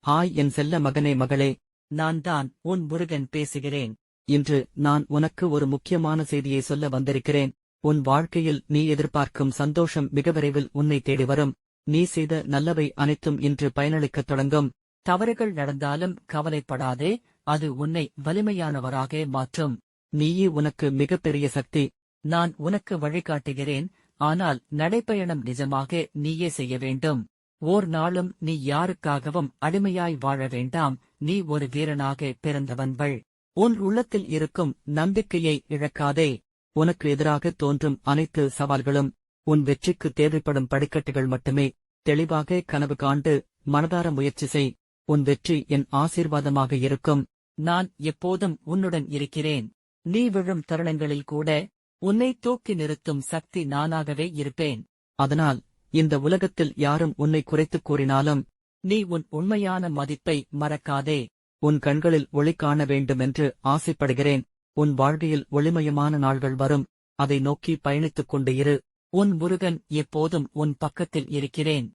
Hi என் செல்ல மகனே மகளே. நான் தான் உன் முருகன் பேசுகிறேன். இன்று நான் உனக்கு ஒரு முக்கியமான செய்தியை சொல்ல வந்திருக்கிறேன். உன் வாழ்க்கையில் நீ எதிர்பார்க்கும் சந்தோஷம் மிக விரைவில் உன்னை தேடி வரும். நீ செய்த நல்லவை அனைத்தும் இன்று பயனளிக்கத் தொடங்கும். தவறுகள் நடந்தாலும் கவலைப்படாதே, அது உன்னை வலிமையானவராக மாற்றும். நீயே உனக்கு மிகப்பெரிய சக்தி. நான் உனக்கு வழிகாட்டுகிறேன், ஆனால் நடைப்பயணம் நிஜமாக நீயே செய்ய வேண்டும். ஓர் நாளும் நீ யாருக்காகவும் அடிமையாய் வாழ வேண்டாம். நீ ஒரு வீரனாக பிறந்தவன்கள். உன் உள்ளத்தில் இருக்கும் நம்பிக்கையை இழக்காதே. உனக்கு எதிராக தோன்றும் அனைத்து சவால்களும் உன் வெற்றிக்கு தேவைப்படும் படிக்கட்டுகள் மட்டுமே. தெளிவாக கனவு காண்டு மனதார முயற்சி செய். உன் வெற்றி என் ஆசீர்வாதமாக இருக்கும். நான் எப்போதும் உன்னுடன் இருக்கிறேன். நீ விழும் தருணங்களில் கூட உன்னை தூக்கி நிறுத்தும் சக்தி நானாகவே இருப்பேன். அதனால் இந்த உலகத்தில் யாரும் உன்னை குறைத்துக் கூறினாலும் நீ உன் உண்மையான மதிப்பை மறக்காதே. உன் கண்களில் ஒளி காண வேண்டுமென்று ஆசைப்படுகிறேன். உன் வாழ்க்கையில் ஒளிமயமான நாள்கள் வரும். அதை நோக்கி பயணித்துக் கொண்டு இரு. உன் முருகன் எப்போதும் உன் பக்கத்தில் இருக்கிறேன்.